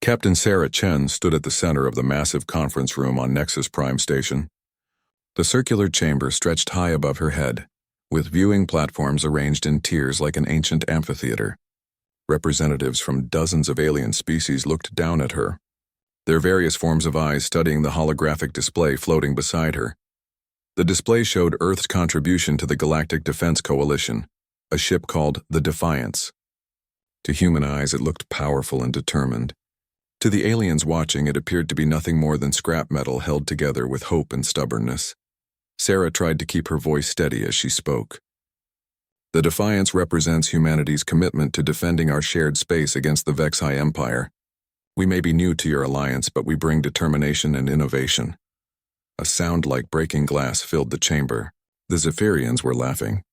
Captain Sarah Chen stood at the center of the massive conference room on Nexus Prime Station. The circular chamber stretched high above her head, with viewing platforms arranged in tiers like an ancient amphitheater. Representatives from dozens of alien species looked down at her, their various forms of eyes studying the holographic display floating beside her. The display showed Earth's contribution to the Galactic Defense Coalition, a ship called the Defiance. To human eyes, it looked powerful and determined. To the aliens watching, it appeared to be nothing more than scrap metal held together with hope and stubbornness. Sarah tried to keep her voice steady as she spoke. The Defiance represents humanity's commitment to defending our shared space against the Vexi Empire. We may be new to your alliance, but we bring determination and innovation. A sound like breaking glass filled the chamber. The Zephyrians were laughing.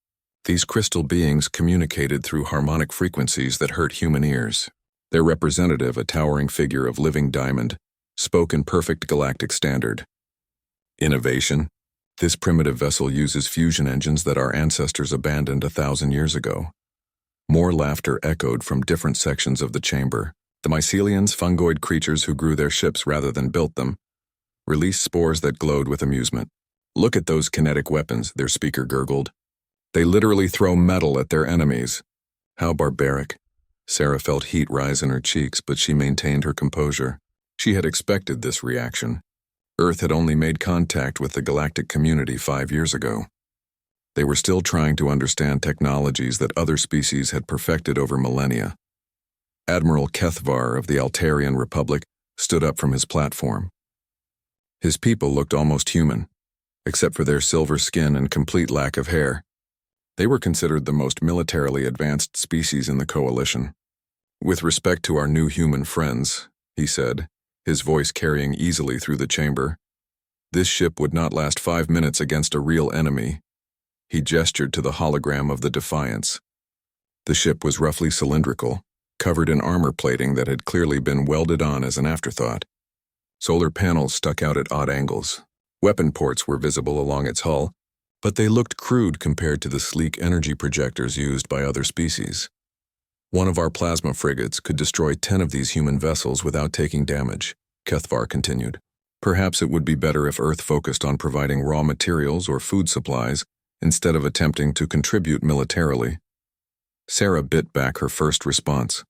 These crystal beings communicated through harmonic frequencies that hurt human ears. Their representative, a towering figure of living diamond, spoke in perfect galactic standard. Innovation? This primitive vessel uses fusion engines that our ancestors abandoned 1,000 years ago. More laughter echoed from different sections of the chamber. The mycelians, fungoid creatures who grew their ships rather than built them, released spores that glowed with amusement. Look at those kinetic weapons, their speaker gurgled. They literally throw metal at their enemies. How barbaric. Sarah felt heat rise in her cheeks, but she maintained her composure. She had expected this reaction. Earth had only made contact with the galactic community 5 years ago. They were still trying to understand technologies that other species had perfected over millennia. Admiral Kethvar of the Altarian Republic stood up from his platform. His people looked almost human, except for their silver skin and complete lack of hair. They were considered the most militarily advanced species in the coalition. With respect to our new human friends, he said, his voice carrying easily through the chamber, this ship would not last 5 minutes against a real enemy. He gestured to the hologram of the Defiance. The ship was roughly cylindrical, covered in armor plating that had clearly been welded on as an afterthought. Solar panels stuck out at odd angles. Weapon ports were visible along its hull, but they looked crude compared to the sleek energy projectors used by other species. One of our plasma frigates could destroy 10 of these human vessels without taking damage, Kethvar continued. Perhaps it would be better if Earth focused on providing raw materials or food supplies instead of attempting to contribute militarily. Sarah bit back her first response.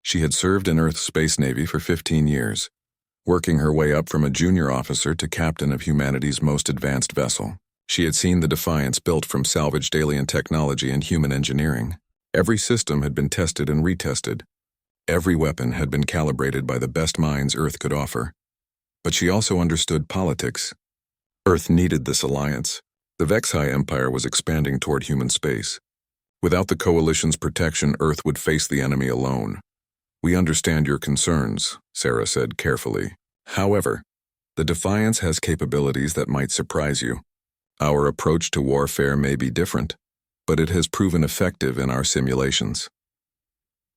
She had served in Earth's Space Navy for 15 years, working her way up from a junior officer to captain of humanity's most advanced vessel. She had seen the Defiance built from salvaged alien technology and human engineering. Every system had been tested and retested. Every weapon had been calibrated by the best minds Earth could offer. But she also understood politics. Earth needed this alliance. The Vexi Empire was expanding toward human space. Without the Coalition's protection, Earth would face the enemy alone. We understand your concerns, Sarah said carefully. However, the Defiance has capabilities that might surprise you. Our approach to warfare may be different, but it has proven effective in our simulations.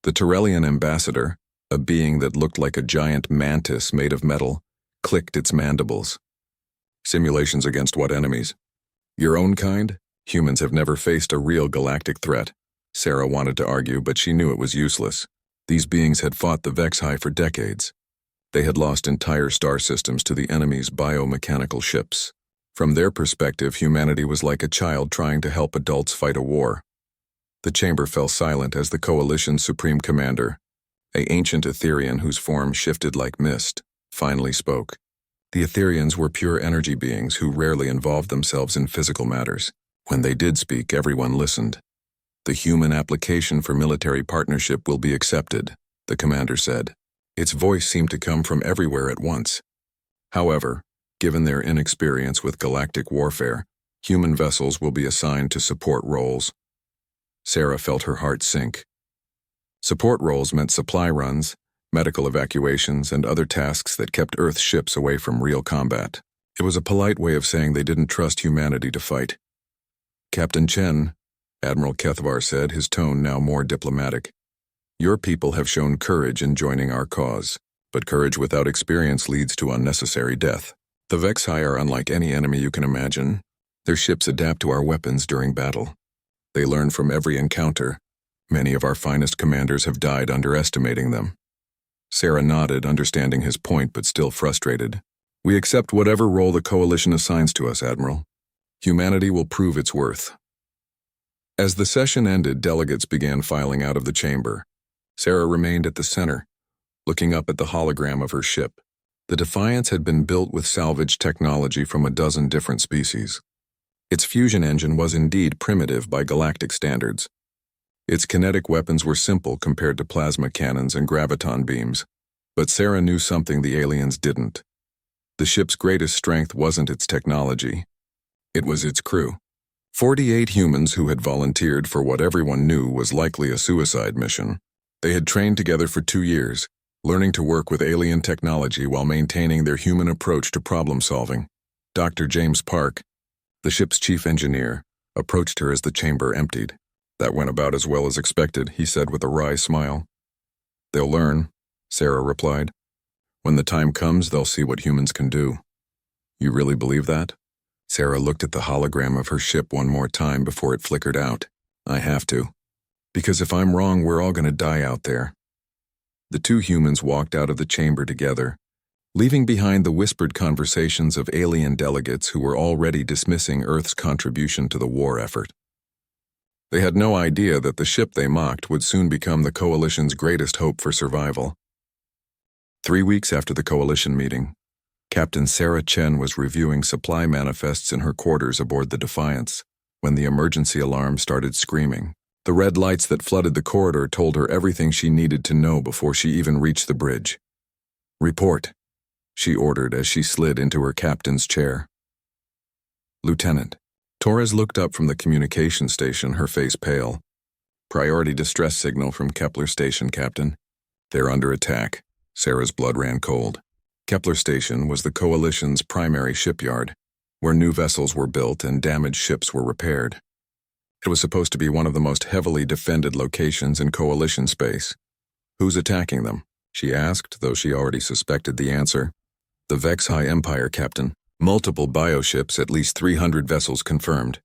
The Turellian ambassador, a being that looked like a giant mantis made of metal, clicked its mandibles. Simulations against what enemies? Your own kind? Humans have never faced a real galactic threat. Sarah wanted to argue, but she knew it was useless. These beings had fought the Vexi for decades. They had lost entire star systems to the enemy's biomechanical ships. From their perspective, humanity was like a child trying to help adults fight a war. The chamber fell silent as the Coalition's supreme commander, an ancient Etherian whose form shifted like mist, finally spoke. The Etherians were pure energy beings who rarely involved themselves in physical matters. When they did speak, everyone listened. The human application for military partnership will be accepted, the commander said. Its voice seemed to come from everywhere at once. However, given their inexperience with galactic warfare, human vessels will be assigned to support roles. Sarah felt her heart sink. Support roles meant supply runs, medical evacuations, and other tasks that kept Earth ships away from real combat. It was a polite way of saying they didn't trust humanity to fight. Captain Chen, Admiral Kethvar said, his tone now more diplomatic. Your people have shown courage in joining our cause, but courage without experience leads to unnecessary death. The Vexi are unlike any enemy you can imagine. Their ships adapt to our weapons during battle. They learn from every encounter. Many of our finest commanders have died underestimating them. Sarah nodded, understanding his point but still frustrated. We accept whatever role the Coalition assigns to us, Admiral. Humanity will prove its worth. As the session ended, delegates began filing out of the chamber. Sarah remained at the center, looking up at the hologram of her ship. The Defiance had been built with salvaged technology from a dozen different species. Its fusion engine was indeed primitive by galactic standards. Its kinetic weapons were simple compared to plasma cannons and graviton beams. But Sarah knew something the aliens didn't. The ship's greatest strength wasn't its technology. It was its crew. 48 humans who had volunteered for what everyone knew was likely a suicide mission. They had trained together for 2 years, learning to work with alien technology while maintaining their human approach to problem-solving. Dr. James Park, the ship's chief engineer, approached her as the chamber emptied. That went about as well as expected, he said with a wry smile. They'll learn, Sarah replied. When the time comes, they'll see what humans can do. You really believe that? Sarah looked at the hologram of her ship one more time before it flickered out. I have to. Because if I'm wrong, we're all going to die out there. The two humans walked out of the chamber together, leaving behind the whispered conversations of alien delegates who were already dismissing Earth's contribution to the war effort. They had no idea that the ship they mocked would soon become the Coalition's greatest hope for survival. 3 weeks after the Coalition meeting, Captain Sarah Chen was reviewing supply manifests in her quarters aboard the Defiance when the emergency alarm started screaming. The red lights that flooded the corridor told her everything she needed to know before she even reached the bridge. Report, she ordered as she slid into her captain's chair. Lieutenant. Torres looked up from the communication station, her face pale. Priority distress signal from Kepler Station, Captain. They're under attack. Sarah's blood ran cold. Kepler Station was the Coalition's primary shipyard, where new vessels were built and damaged ships were repaired. It was supposed to be one of the most heavily defended locations in Coalition space. Who's attacking them? She asked, though she already suspected the answer. The Vexhai Empire, Captain. Multiple bioships, at least 300 vessels confirmed.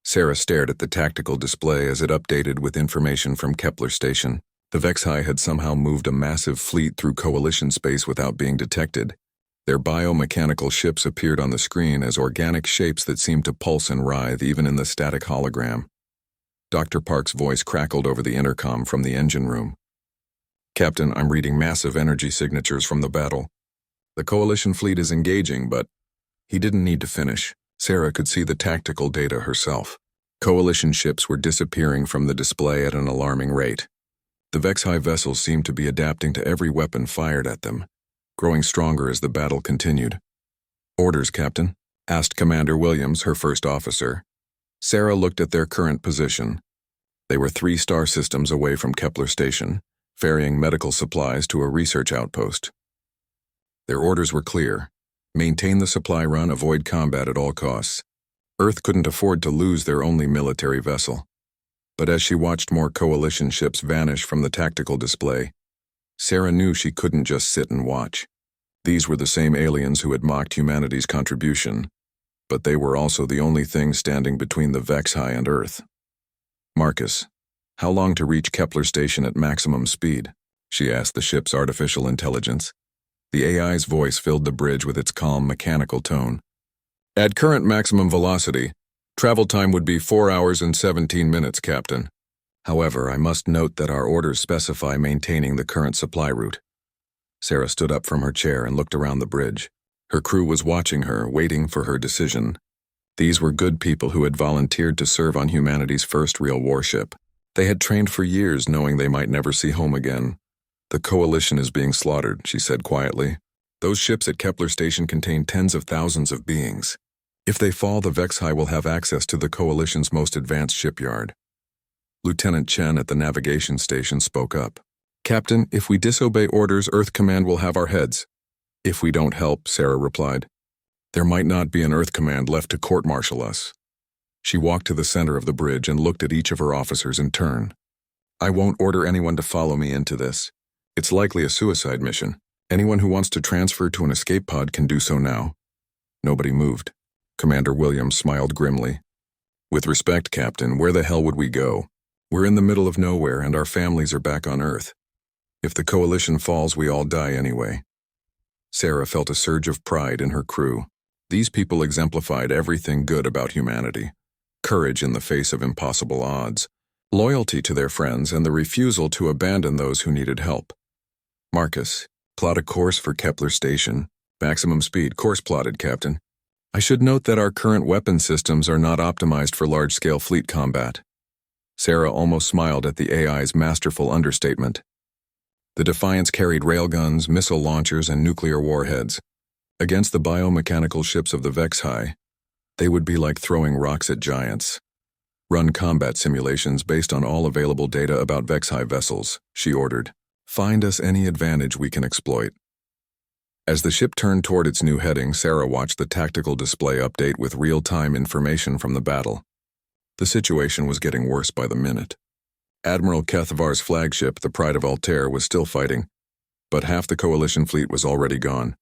Sarah stared at the tactical display as it updated with information from Kepler Station. The Vexhai had somehow moved a massive fleet through Coalition space without being detected. Their biomechanical ships appeared on the screen as organic shapes that seemed to pulse and writhe even in the static hologram. Dr. Park's voice crackled over the intercom from the engine room. Captain, I'm reading massive energy signatures from the battle. The Coalition fleet is engaging, but he didn't need to finish. Sarah could see the tactical data herself. Coalition ships were disappearing from the display at an alarming rate. The Vexhai vessels seemed to be adapting to every weapon fired at them, growing stronger as the battle continued. Orders, Captain? Asked Commander Williams, her first officer. Sarah looked at their current position. They were 3 star systems away from Kepler Station, ferrying medical supplies to a research outpost. Their orders were clear. Maintain the supply run, avoid combat at all costs. Earth couldn't afford to lose their only military vessel. But as she watched more Coalition ships vanish from the tactical display, Sarah knew she couldn't just sit and watch. These were the same aliens who had mocked humanity's contribution, but they were also the only thing standing between the Vexhai and Earth. Marcus, how long to reach Kepler Station at maximum speed? She asked the ship's artificial intelligence. The AI's voice filled the bridge with its calm, mechanical tone. At current maximum velocity, travel time would be 4 hours and 17 minutes, Captain. However, I must note that our orders specify maintaining the current supply route. Sarah stood up from her chair and looked around the bridge. Her crew was watching her, waiting for her decision. These were good people who had volunteered to serve on humanity's first real warship. They had trained for years knowing they might never see home again. The Coalition is being slaughtered, she said quietly. Those ships at Kepler Station contain tens of thousands of beings. If they fall, the Vexhai will have access to the Coalition's most advanced shipyard. Lieutenant Chen at the navigation station spoke up. Captain, if we disobey orders, Earth Command will have our heads. If we don't help, Sarah replied. There might not be an Earth Command left to court-martial us. She walked to the center of the bridge and looked at each of her officers in turn. I won't order anyone to follow me into this. It's likely a suicide mission. Anyone who wants to transfer to an escape pod can do so now. Nobody moved. Commander Williams smiled grimly. With respect, Captain, where the hell would we go? We're in the middle of nowhere and our families are back on Earth. If the coalition falls, we all die anyway. Sarah felt a surge of pride in her crew. These people exemplified everything good about humanity: courage in the face of impossible odds, loyalty to their friends, and the refusal to abandon those who needed help. Marcus, plot a course for Kepler Station. Maximum speed. Course plotted, Captain. I should note that our current weapon systems are not optimized for large-scale fleet combat. Sarah almost smiled at the AI's masterful understatement. The Defiance carried railguns, missile launchers, and nuclear warheads. Against the biomechanical ships of the Vexhi, they would be like throwing rocks at giants. Run combat simulations based on all available data about Vexhi vessels, she ordered. Find us any advantage we can exploit. As the ship turned toward its new heading, Sarah watched the tactical display update with real-time information from the battle. The situation was getting worse by the minute. Admiral Kethavar's flagship, the Pride of Altair, was still fighting, but half the coalition fleet was already gone.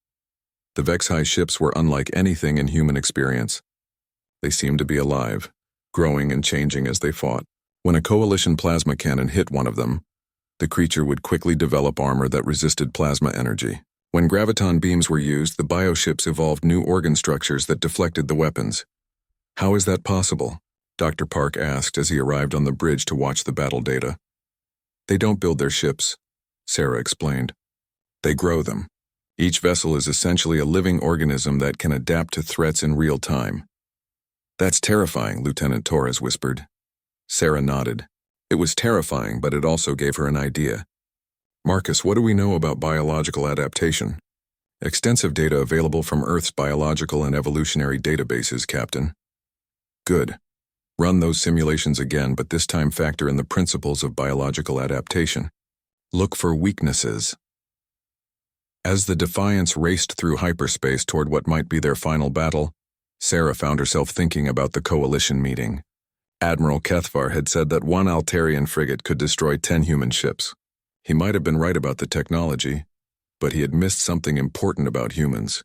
The Vexhi ships were unlike anything in human experience. They seemed to be alive, growing and changing as they fought. When a coalition plasma cannon hit one of them, the creature would quickly develop armor that resisted plasma energy. When graviton beams were used, the bioships evolved new organ structures that deflected the weapons. How is that possible? Dr. Park asked as he arrived on the bridge to watch the battle data. They don't build their ships, Sarah explained. They grow them. Each vessel is essentially a living organism that can adapt to threats in real time. That's terrifying, Lieutenant Torres whispered. Sarah nodded. It was terrifying, but it also gave her an idea. Marcus, what do we know about biological adaptation? Extensive data available from Earth's biological and evolutionary databases, Captain. Good. Run those simulations again, but this time factor in the principles of biological adaptation. Look for weaknesses. As the Defiance raced through hyperspace toward what might be their final battle, Sarah found herself thinking about the coalition meeting. Admiral Kethavar had said that one Altarian frigate could destroy 10 human ships. He might have been right about the technology, but he had missed something important about humans.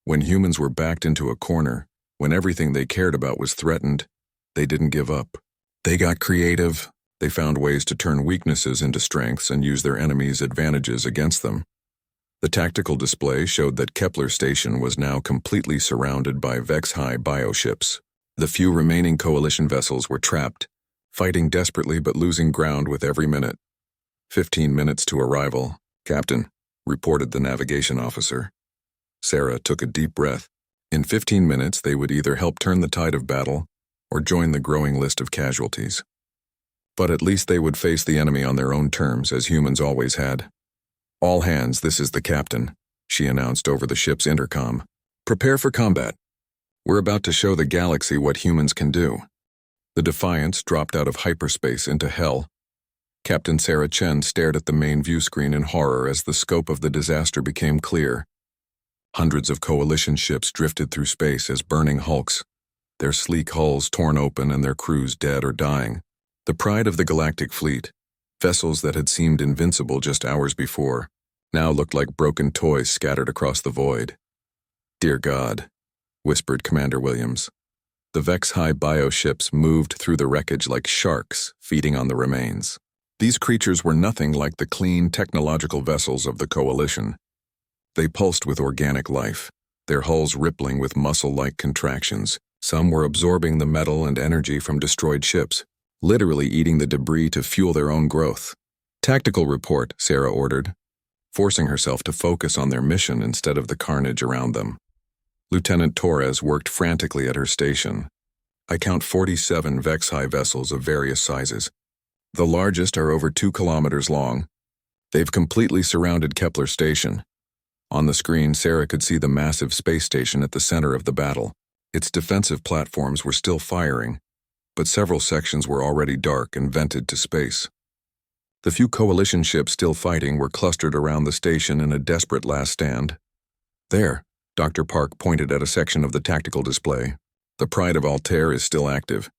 When humans were backed into a corner, when everything they cared about was threatened, they didn't give up. They got creative. They found ways to turn weaknesses into strengths and use their enemies' advantages against them. The tactical display showed that Kepler Station was now completely surrounded by Vexhi bioships. The few remaining coalition vessels were trapped, fighting desperately but losing ground with every minute. 15 minutes to arrival, Captain, reported the navigation officer. Sarah took a deep breath. In 15 minutes, they would either help turn the tide of battle or join the growing list of casualties. But at least they would face the enemy on their own terms, as humans always had. All hands, this is the captain, she announced over the ship's intercom. Prepare for combat. We're about to show the galaxy what humans can do. The Defiance dropped out of hyperspace into hell. Captain Sarah Chen stared at the main view screen in horror as the scope of the disaster became clear. Hundreds of coalition ships drifted through space as burning hulks, their sleek hulls torn open and their crews dead or dying. The pride of the Galactic Fleet, vessels that had seemed invincible just hours before, now looked like broken toys scattered across the void. Dear God, whispered Commander Williams. The Vexhi bioships moved through the wreckage like sharks, feeding on the remains. These creatures were nothing like the clean, technological vessels of the Coalition. They pulsed with organic life, their hulls rippling with muscle-like contractions. Some were absorbing the metal and energy from destroyed ships, literally eating the debris to fuel their own growth. Tactical report, Sarah ordered, forcing herself to focus on their mission instead of the carnage around them. Lieutenant Torres worked frantically at her station. I count 47 Vexhi vessels of various sizes. The largest are over 2 kilometers long. They've completely surrounded Kepler Station. On the screen, Sarah could see the massive space station at the center of the battle. Its defensive platforms were still firing, but several sections were already dark and vented to space. The few coalition ships still fighting were clustered around the station in a desperate last stand. There, Dr. Park pointed at a section of the tactical display. The Pride of Altair is still active.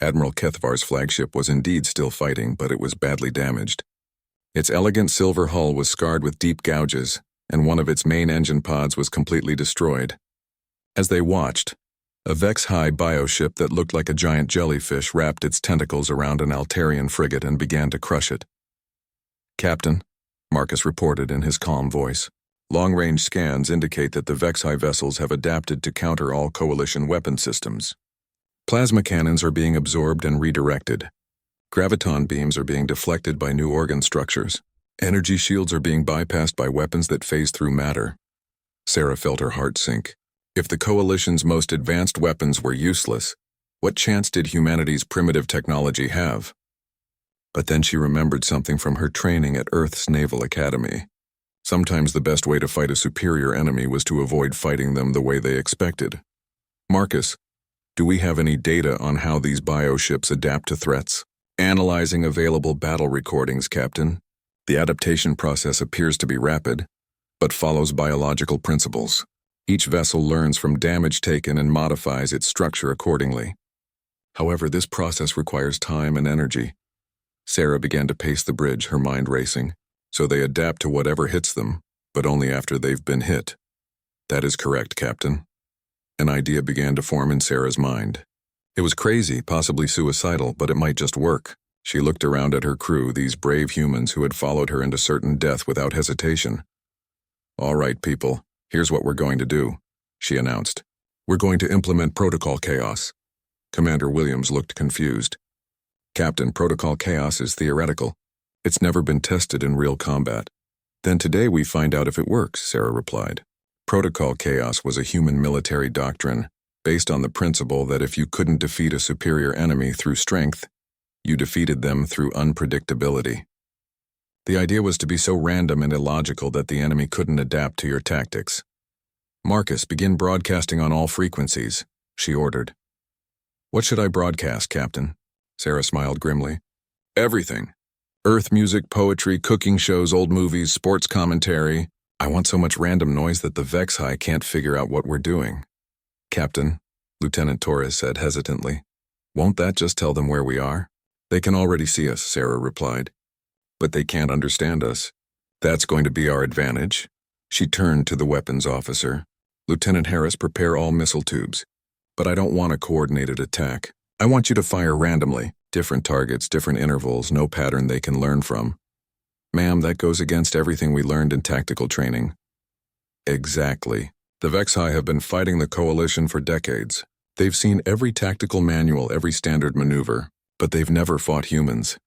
Admiral Kethavar's flagship was indeed still fighting, but it was badly damaged. Its elegant silver hull was scarred with deep gouges, and one of its main engine pods was completely destroyed. As they watched, a Vexhi bioship that looked like a giant jellyfish wrapped its tentacles around an Altarian frigate and began to crush it. Captain, Marcus reported in his calm voice. Long-range scans indicate that the Vexi vessels have adapted to counter all Coalition weapon systems. Plasma cannons are being absorbed and redirected. Graviton beams are being deflected by new organ structures. Energy shields are being bypassed by weapons that phase through matter. Sarah felt her heart sink. If the Coalition's most advanced weapons were useless, what chance did humanity's primitive technology have? But then she remembered something from her training at Earth's Naval Academy. Sometimes the best way to fight a superior enemy was to avoid fighting them the way they expected. Marcus, do we have any data on how these bioships adapt to threats? Analyzing available battle recordings, Captain. The adaptation process appears to be rapid, but follows biological principles. Each vessel learns from damage taken and modifies its structure accordingly. However, this process requires time and energy. Sarah began to pace the bridge, her mind racing. So they adapt to whatever hits them, but only after they've been hit. That is correct, Captain. An idea began to form in Sarah's mind. It was crazy, possibly suicidal, but it might just work. She looked around at her crew, these brave humans who had followed her into certain death without hesitation. All right, people, here's what we're going to do, she announced. We're going to implement Protocol Chaos. Commander Williams looked confused. Captain, Protocol Chaos is theoretical. It's never been tested in real combat. Then today we find out if it works, Sarah replied. Protocol Chaos was a human military doctrine based on the principle that if you couldn't defeat a superior enemy through strength, you defeated them through unpredictability. The idea was to be so random and illogical that the enemy couldn't adapt to your tactics. Marcus, begin broadcasting on all frequencies, she ordered. What should I broadcast, Captain? Sarah smiled grimly. Everything. Earth music, poetry, cooking shows, old movies, sports commentary. I want so much random noise that the Vexi can't figure out what we're doing. Captain, Lieutenant Torres said hesitantly. Won't that just tell them where we are? They can already see us, Sarah replied. But they can't understand us. That's going to be our advantage. She turned to the weapons officer. Lieutenant Harris, prepare all missile tubes. But I don't want a coordinated attack. I want you to fire randomly. Different targets, different intervals, no pattern they can learn from. Ma'am, that goes against everything we learned in tactical training. Exactly. The Vexi have been fighting the Coalition for decades. They've seen every tactical manual, every standard maneuver, but they've never fought humans.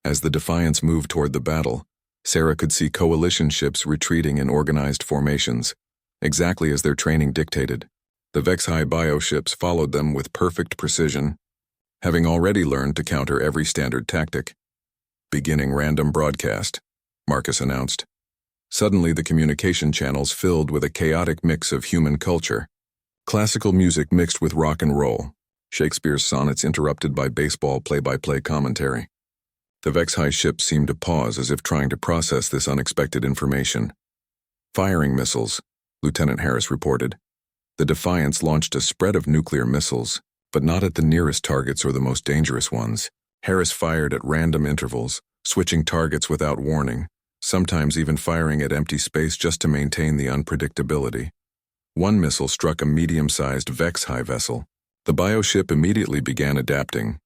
As the Defiance moved toward the battle, Sarah could see Coalition ships retreating in organized formations, exactly as their training dictated. The Vexi bioships followed them with perfect precision, having already learned to counter every standard tactic. Beginning random broadcast, Marcus announced. Suddenly the communication channels filled with a chaotic mix of human culture. Classical music mixed with rock and roll, Shakespeare's sonnets interrupted by baseball play-by-play commentary. The Vexi ship seemed to pause as if trying to process this unexpected information. Firing missiles, Lieutenant Harris reported. The Defiance launched a spread of nuclear missiles, but not at the nearest targets or the most dangerous ones. Harris fired at random intervals, switching targets without warning, sometimes even firing at empty space just to maintain the unpredictability. One missile struck a medium-sized Vexi vessel. The bioship immediately began adapting,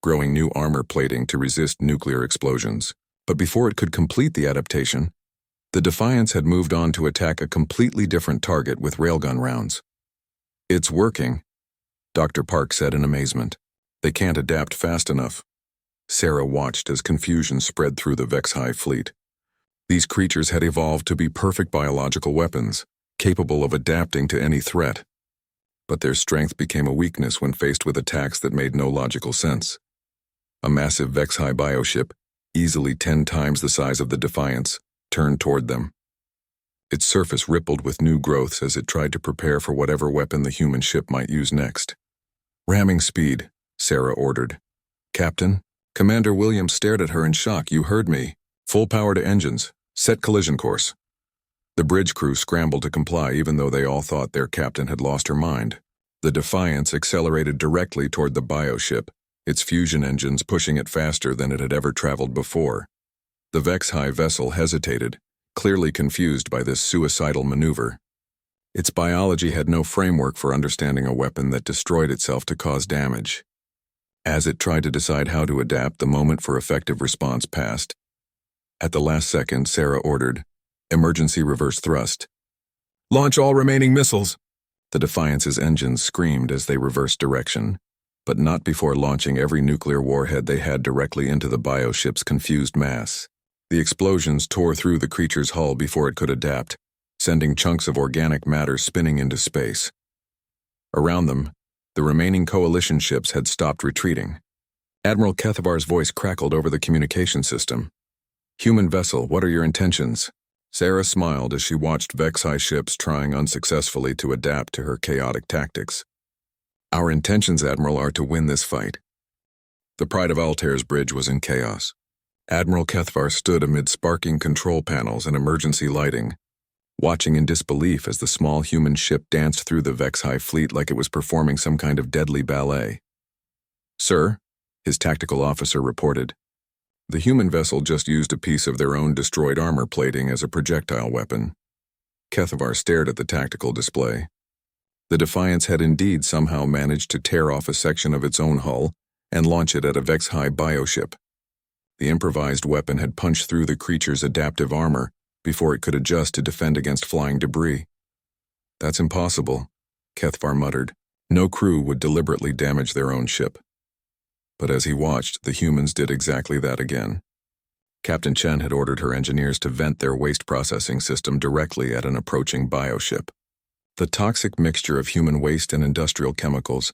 growing new armor plating to resist nuclear explosions. But before it could complete the adaptation, the Defiance had moved on to attack a completely different target with railgun rounds. It's working, Dr. Park said in amazement. They can't adapt fast enough. Sarah watched as confusion spread through the Vexi fleet. These creatures had evolved to be perfect biological weapons, capable of adapting to any threat. But their strength became a weakness when faced with attacks that made no logical sense. A massive Vexi bioship, easily 10 times the size of the Defiance, turned toward them. Its surface rippled with new growths as it tried to prepare for whatever weapon the human ship might use next. Ramming speed, Sarah ordered. Captain? Commander Williams stared at her in shock. You heard me. Full power to engines. Set collision course. The bridge crew scrambled to comply even though they all thought their captain had lost her mind. The Defiance accelerated directly toward the bioship, its fusion engines pushing it faster than it had ever traveled before. The Vexi vessel hesitated, clearly confused by this suicidal maneuver. Its biology had no framework for understanding a weapon that destroyed itself to cause damage. As it tried to decide how to adapt, the moment for effective response passed. At the last second, Sarah ordered, "Emergency reverse thrust. Launch all remaining missiles." The Defiance's engines screamed as they reversed direction, but not before launching every nuclear warhead they had directly into the bioship's confused mass. The explosions tore through the creature's hull before it could adapt, sending chunks of organic matter spinning into space. Around them, the remaining coalition ships had stopped retreating. Admiral Kethavar's voice crackled over the communication system. "Human vessel, what are your intentions?" Sarah smiled as she watched Vex-High ships trying unsuccessfully to adapt to her chaotic tactics. "Our intentions, Admiral, are to win this fight." The Pride of Altair's bridge was in chaos. Admiral Kethavar stood amid sparking control panels and emergency lighting, watching in disbelief as the small human ship danced through the Vex-High fleet like it was performing some kind of deadly ballet. "Sir," his tactical officer reported, "the human vessel just used a piece of their own destroyed armor plating as a projectile weapon." Kethavar stared at the tactical display. The Defiance had indeed somehow managed to tear off a section of its own hull and launch it at a Vex-High bioship. The improvised weapon had punched through the creature's adaptive armor before it could adjust to defend against flying debris. "That's impossible," Kethavar muttered. "No crew would deliberately damage their own ship." But as he watched, the humans did exactly that again. Captain Chen had ordered her engineers to vent their waste processing system directly at an approaching bioship. The toxic mixture of human waste and industrial chemicals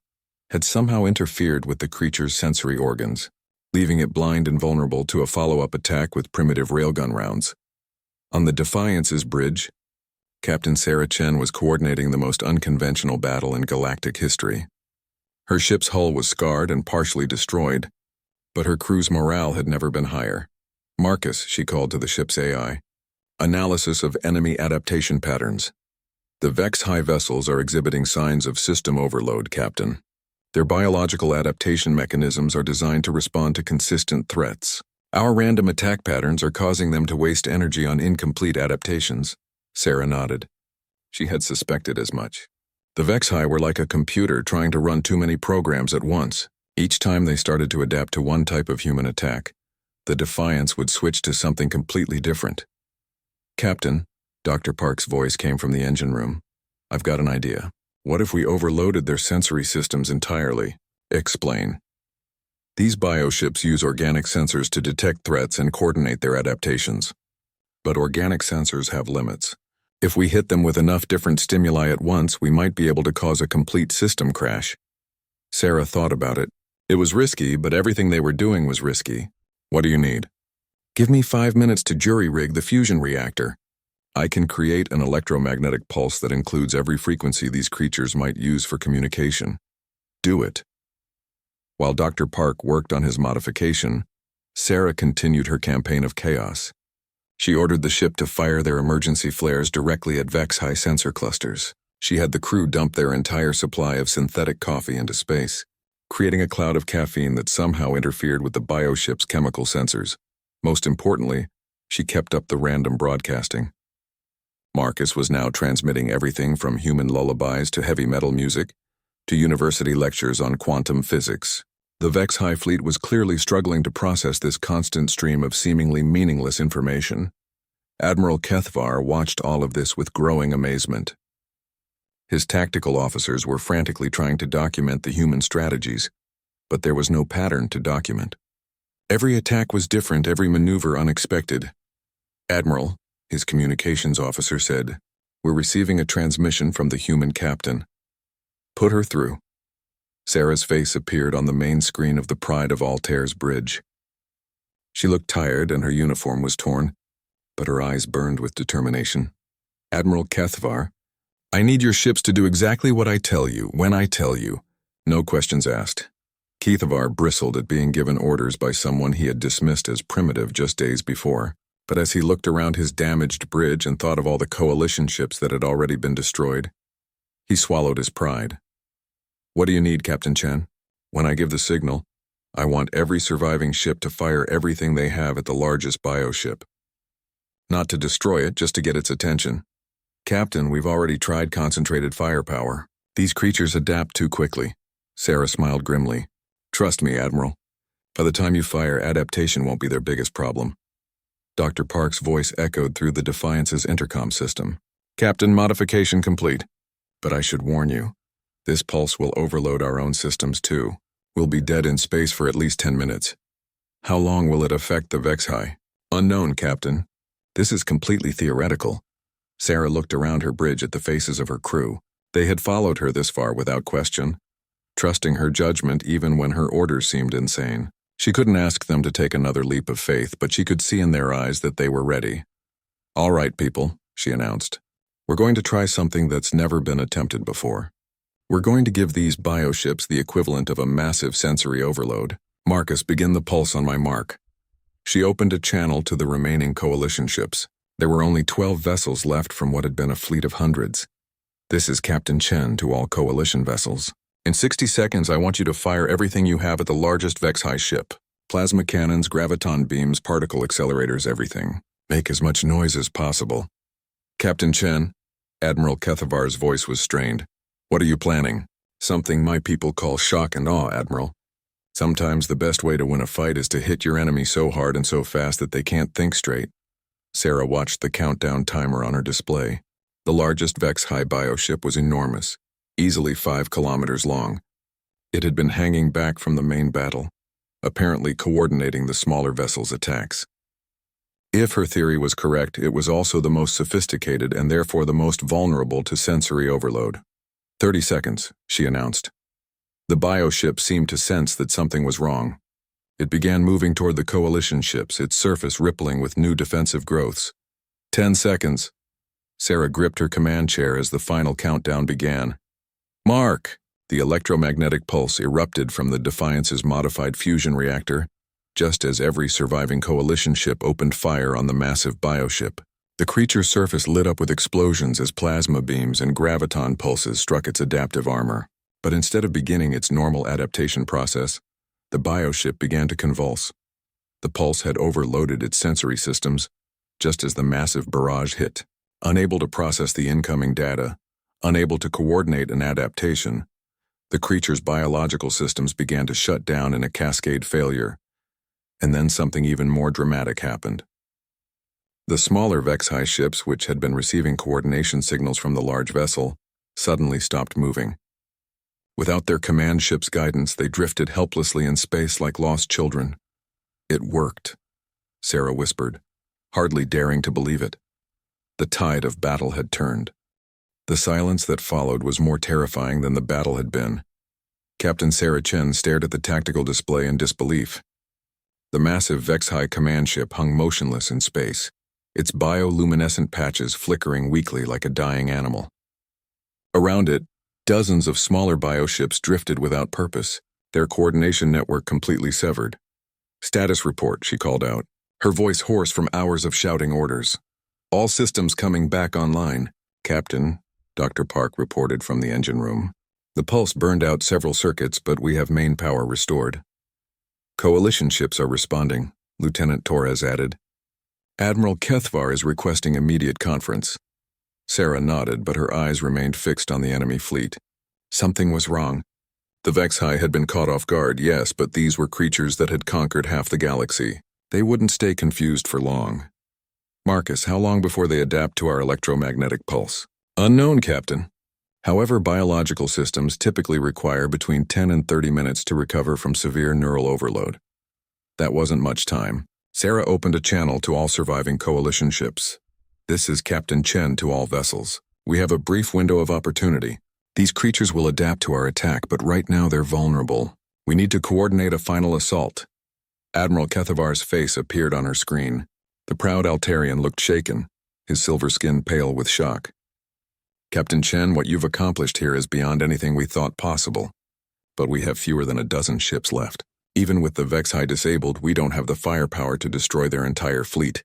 had somehow interfered with the creature's sensory organs, leaving it blind and vulnerable to a follow-up attack with primitive railgun rounds. On the Defiance's bridge, Captain Sarah Chen was coordinating the most unconventional battle in galactic history. Her ship's hull was scarred and partially destroyed, but her crew's morale had never been higher. "Marcus," she called to the ship's AI. "Analysis of enemy adaptation patterns. The Vex-High vessels are exhibiting signs of system overload, Captain. Their biological adaptation mechanisms are designed to respond to consistent threats. Our random attack patterns are causing them to waste energy on incomplete adaptations." Sarah nodded. She had suspected as much. The Vex-High were like a computer trying to run too many programs at once. Each time they started to adapt to one type of human attack, the Defiance would switch to something completely different. "Captain," Dr. Park's voice came from the engine room, "I've got an idea. What if we overloaded their sensory systems entirely?" "Explain." "These bioships use organic sensors to detect threats and coordinate their adaptations. But organic sensors have limits. If we hit them with enough different stimuli at once, we might be able to cause a complete system crash." Sarah thought about it. It was risky, but everything they were doing was risky. "What do you need?" "Give me 5 minutes to jury-rig the fusion reactor. I can create an electromagnetic pulse that includes every frequency these creatures might use for communication." "Do it." While Dr. Park worked on his modification, Sarah continued her campaign of chaos. She ordered the ship to fire their emergency flares directly at Vex-High sensor clusters. She had the crew dump their entire supply of synthetic coffee into space, creating a cloud of caffeine that somehow interfered with the bioship's chemical sensors. Most importantly, she kept up the random broadcasting. Marcus was now transmitting everything from human lullabies to heavy metal music, to university lectures on quantum physics. The Vex-High fleet was clearly struggling to process this constant stream of seemingly meaningless information. Admiral Kethavar watched all of this with growing amazement. His tactical officers were frantically trying to document the human strategies, but there was no pattern to document. Every attack was different, every maneuver unexpected. "Admiral," his communications officer said, "we're receiving a transmission from the human captain." "Put her through." Sarah's face appeared on the main screen of the Pride of Altair's bridge. She looked tired and her uniform was torn, but her eyes burned with determination. "Admiral Kethavar, I need your ships to do exactly what I tell you, when I tell you. No questions asked." Kethavar bristled at being given orders by someone he had dismissed as primitive just days before. But as he looked around his damaged bridge and thought of all the coalition ships that had already been destroyed, he swallowed his pride. "What do you need, Captain Chen? When I give the signal, I want every surviving ship to fire everything they have at the largest bioship. Not to destroy it, just to get its attention. Captain, we've already tried concentrated firepower. These creatures adapt too quickly." Sarah smiled grimly. "Trust me, Admiral. By the time you fire, adaptation won't be their biggest problem." Dr. Park's voice echoed through the Defiance's intercom system. Captain, modification complete. But I should warn you, this pulse will overload our own systems too. We'll be dead in space for at least 10 minutes. How long will it affect the HFY? Unknown, Captain. This is completely theoretical. Sarah looked around her bridge at the faces of her crew. They had followed her this far without question, trusting her judgment even when her orders seemed insane. She couldn't ask them to take another leap of faith, but she could see in their eyes that they were ready. All right, people, she announced. We're going to try something that's never been attempted before. We're going to give these bioships the equivalent of a massive sensory overload. Marcus, begin the pulse on my mark. She opened a channel to the remaining coalition ships. There were only 12 vessels left from what had been a fleet of hundreds. This is Captain Chen to all coalition vessels. In 60 seconds, I want you to fire everything you have at the largest HFY ship. Plasma cannons, graviton beams, particle accelerators, everything. Make as much noise as possible. Captain Chen, Admiral Kethavar's voice was strained. What are you planning? Something my people call shock and awe, Admiral. Sometimes the best way to win a fight is to hit your enemy so hard and so fast that they can't think straight. Sarah watched the countdown timer on her display. The largest HFY bioship was enormous, easily 5 kilometers long. It had been hanging back from the main battle, apparently coordinating the smaller vessels' attacks. If her theory was correct, it was also the most sophisticated and therefore the most vulnerable to sensory overload. 30 seconds, she announced. The bioship seemed to sense that something was wrong. It began moving toward the coalition ships, its surface rippling with new defensive growths. 10 seconds. Sarah gripped her command chair as the final countdown began. Mark! The electromagnetic pulse erupted from the Defiance's modified fusion reactor, just as every surviving coalition ship opened fire on the massive bioship. The creature's surface lit up with explosions as plasma beams and graviton pulses struck its adaptive armor. But instead of beginning its normal adaptation process, the bioship began to convulse. The pulse had overloaded its sensory systems, just as the massive barrage hit. Unable to process the incoming data, unable to coordinate an adaptation, the creature's biological systems began to shut down in a cascade failure. And then something even more dramatic happened. The smaller HFY ships, which had been receiving coordination signals from the large vessel, suddenly stopped moving. Without their command ship's guidance, they drifted helplessly in space like lost children. It worked, Sarah whispered, hardly daring to believe it. The tide of battle had turned. The silence that followed was more terrifying than the battle had been. Captain Sarah Chen stared at the tactical display in disbelief. The massive HFY command ship hung motionless in space, its bioluminescent patches flickering weakly like a dying animal. Around it, dozens of smaller bioships drifted without purpose, their coordination network completely severed. Status report, she called out, her voice hoarse from hours of shouting orders. All systems coming back online, Captain, Dr. Park reported from the engine room. The pulse burned out several circuits, but we have main power restored. Coalition ships are responding, Lieutenant Torres added. Admiral Kethavar is requesting immediate conference. Sarah nodded, but her eyes remained fixed on the enemy fleet. Something was wrong. The HFY had been caught off guard, yes, but these were creatures that had conquered half the galaxy. They wouldn't stay confused for long. Marcus, how long before they adapt to our electromagnetic pulse? Unknown, Captain. However, biological systems typically require between 10 and 30 minutes to recover from severe neural overload. That wasn't much time. Sarah opened a channel to all surviving coalition ships. This is Captain Chen to all vessels. We have a brief window of opportunity. These creatures will adapt to our attack, but right now they're vulnerable. We need to coordinate a final assault. Admiral Kethavar's face appeared on her screen. The proud Altarian looked shaken, his silver skin pale with shock. Captain Chen, what you've accomplished here is beyond anything we thought possible. But we have fewer than a dozen ships left. Even with the HFY disabled, we don't have the firepower to destroy their entire fleet.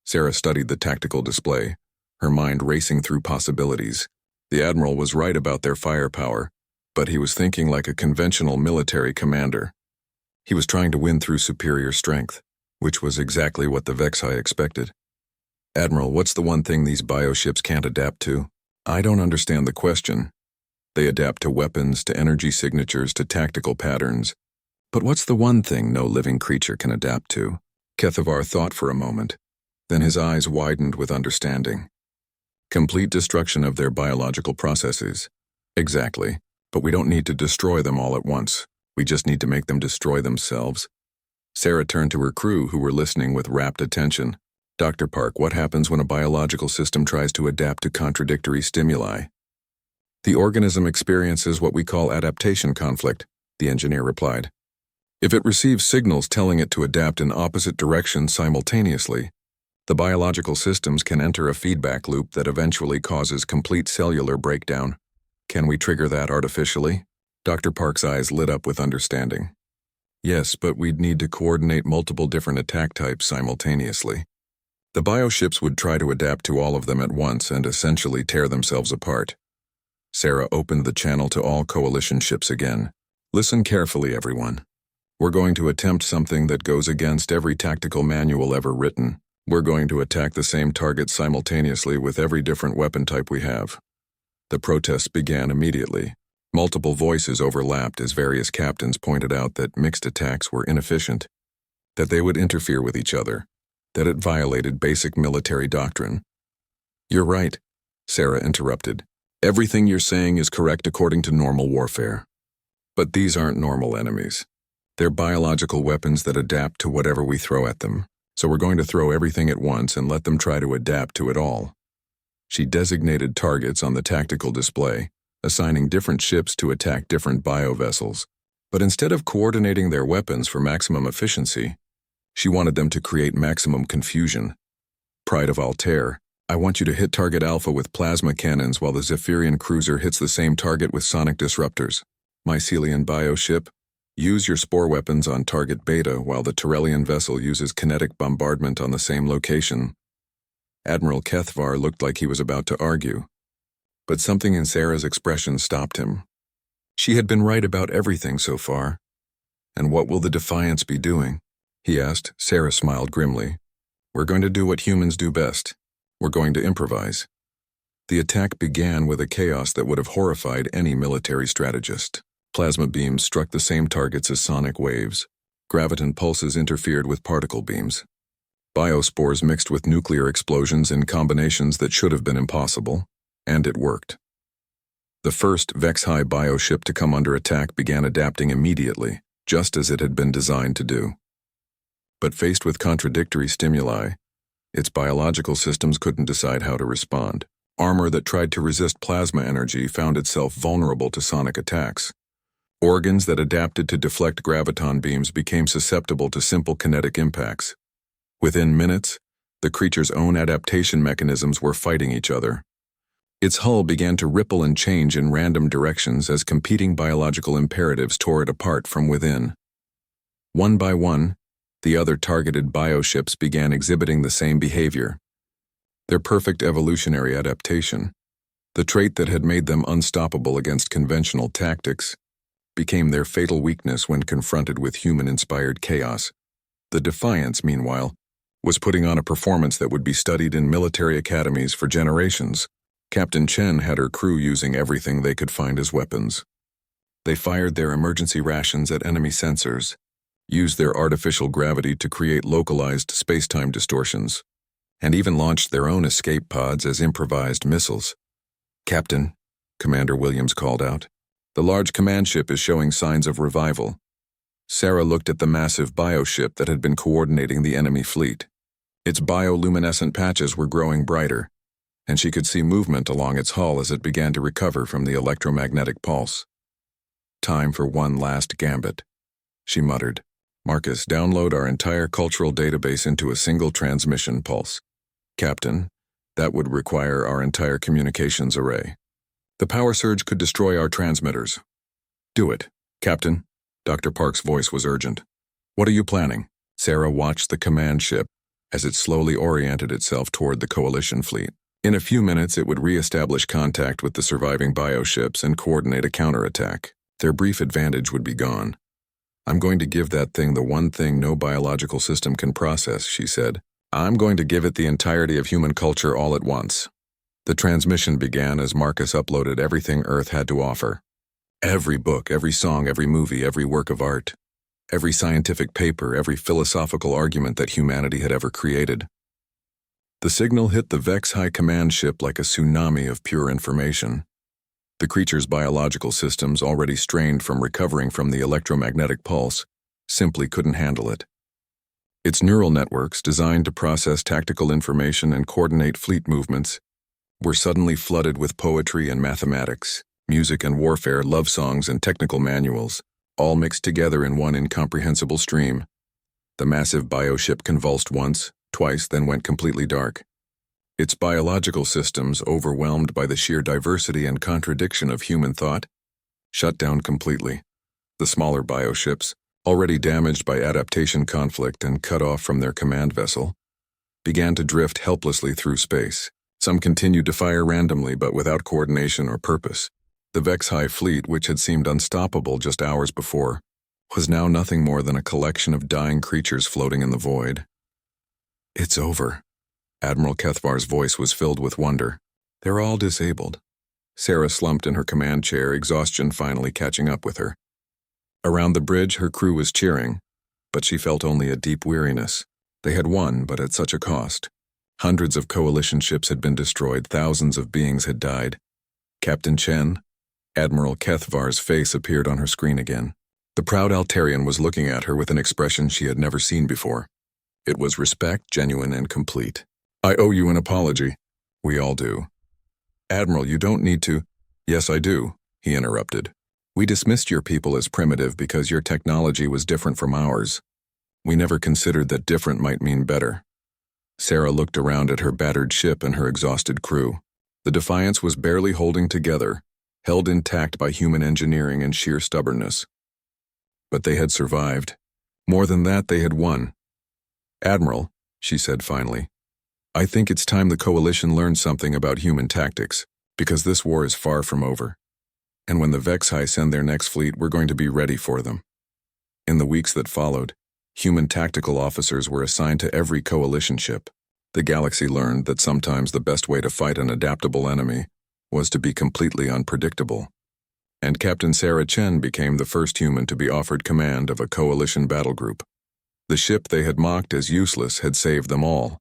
Sarah studied the tactical display, her mind racing through possibilities. The Admiral was right about their firepower, but he was thinking like a conventional military commander. He was trying to win through superior strength, which was exactly what the HFY expected. Admiral, what's the one thing these bioships can't adapt to? I don't understand the question. They adapt to weapons, to energy signatures, to tactical patterns. But what's the one thing no living creature can adapt to? Kethavar thought for a moment. Then his eyes widened with understanding. Complete destruction of their biological processes. Exactly, but we don't need to destroy them all at once. We just need to make them destroy themselves. Sarah turned to her crew, who were listening with rapt attention. Dr. Park, what happens when a biological system tries to adapt to contradictory stimuli? The organism experiences what we call adaptation conflict, the engineer replied. If it receives signals telling it to adapt in opposite directions simultaneously, the biological systems can enter a feedback loop that eventually causes complete cellular breakdown. Can we trigger that artificially? Dr. Park's eyes lit up with understanding. Yes, but we'd need to coordinate multiple different attack types simultaneously. The bioships would try to adapt to all of them at once and essentially tear themselves apart. Sarah opened the channel to all coalition ships again. Listen carefully, everyone. We're going to attempt something that goes against every tactical manual ever written. We're going to attack the same target simultaneously with every different weapon type we have. The protests began immediately. Multiple voices overlapped as various captains pointed out that mixed attacks were inefficient, that they would interfere with each other, that it violated basic military doctrine. You're right, Sarah interrupted. Everything you're saying is correct according to normal warfare. But these aren't normal enemies. They're biological weapons that adapt to whatever we throw at them. So we're going to throw everything at once and let them try to adapt to it all. She designated targets on the tactical display, assigning different ships to attack different biovessels. But instead of coordinating their weapons for maximum efficiency, she wanted them to create maximum confusion. Pride of Altair, I want you to hit target Alpha with plasma cannons while the Zephyrian cruiser hits the same target with sonic disruptors. Mycelian bioship, use your spore weapons on target Beta while the Turellian vessel uses kinetic bombardment on the same location. Admiral Kethvar looked like he was about to argue, but something in Sarah's expression stopped him. She had been right about everything so far. And what will the Defiance be doing? He asked. Sarah smiled grimly. We're going to do what humans do best. We're going to improvise. The attack began with a chaos that would have horrified any military strategist. Plasma beams struck the same targets as sonic waves. Graviton pulses interfered with particle beams. Biospores mixed with nuclear explosions in combinations that should have been impossible, and it worked. The first Vex-High bioship to come under attack began adapting immediately, just as it had been designed to do. But faced with contradictory stimuli, its biological systems couldn't decide how to respond. Armor that tried to resist plasma energy found itself vulnerable to sonic attacks. Organs that adapted to deflect graviton beams became susceptible to simple kinetic impacts. Within minutes, the creature's own adaptation mechanisms were fighting each other. Its hull began to ripple and change in random directions as competing biological imperatives tore it apart from within. One by one, the other targeted bioships began exhibiting the same behavior. Their perfect evolutionary adaptation, the trait that had made them unstoppable against conventional tactics, became their fatal weakness when confronted with human-inspired chaos. The Defiance, meanwhile, was putting on a performance that would be studied in military academies for generations. Captain Chen had her crew using everything they could find as weapons. They fired their emergency rations at enemy sensors, used their artificial gravity to create localized space-time distortions, and even launched their own escape pods as improvised missiles. Captain, Commander Williams called out, the large command ship is showing signs of revival. Sarah looked at the massive bioship that had been coordinating the enemy fleet. Its bioluminescent patches were growing brighter, and she could see movement along its hull as it began to recover from the electromagnetic pulse. Time for one last gambit, she muttered. Marcus, download our entire cultural database into a single transmission pulse. Captain, that would require our entire communications array. The power surge could destroy our transmitters. Do it, Captain. Dr. Park's voice was urgent. What are you planning? Sarah watched the command ship as it slowly oriented itself toward the coalition fleet. In a few minutes, it would re-establish contact with the surviving bioships and coordinate a counterattack. Their brief advantage would be gone. I'm going to give that thing the one thing no biological system can process, she said. I'm going to give it the entirety of human culture all at once. The transmission began as Marcus uploaded everything Earth had to offer. Every book, every song, every movie, every work of art, every scientific paper, every philosophical argument that humanity had ever created. The signal hit the Vex High command ship like a tsunami of pure information. The creature's biological systems, already strained from recovering from the electromagnetic pulse, simply couldn't handle it. Its neural networks, designed to process tactical information and coordinate fleet movements, were suddenly flooded with poetry and mathematics, music and warfare, love songs and technical manuals, all mixed together in one incomprehensible stream. The massive bioship convulsed once, twice, then went completely dark. Its biological systems, overwhelmed by the sheer diversity and contradiction of human thought, shut down completely. The smaller bioships, already damaged by adaptation conflict and cut off from their command vessel, began to drift helplessly through space. Some continued to fire randomly but without coordination or purpose. The Vex High fleet, which had seemed unstoppable just hours before, was now nothing more than a collection of dying creatures floating in the void. "It's over." Admiral Kethvar's voice was filled with wonder. "They're all disabled." Sarah slumped in her command chair, exhaustion finally catching up with her. Around the bridge, her crew was cheering, but she felt only a deep weariness. They had won, but at such a cost. Hundreds of coalition ships had been destroyed, thousands of beings had died. "Captain Chen?" Admiral Kethvar's face appeared on her screen again. The proud Altarian was looking at her with an expression she had never seen before. It was respect, genuine and complete. "I owe you an apology." "We all do." "Admiral, you don't need to." "Yes, I do," he interrupted. "We dismissed your people as primitive because your technology was different from ours. We never considered that different might mean better." Sarah looked around at her battered ship and her exhausted crew. The Defiance was barely holding together, held intact by human engineering and sheer stubbornness. But they had survived. More than that, they had won. "Admiral," she said finally, "I think it's time the Coalition learned something about human tactics, because this war is far from over. And when the Vex High send their next fleet, we're going to be ready for them." In the weeks that followed, human tactical officers were assigned to every Coalition ship. The galaxy learned that sometimes the best way to fight an adaptable enemy was to be completely unpredictable. And Captain Sarah Chen became the first human to be offered command of a Coalition battle group. The ship they had mocked as useless had saved them all.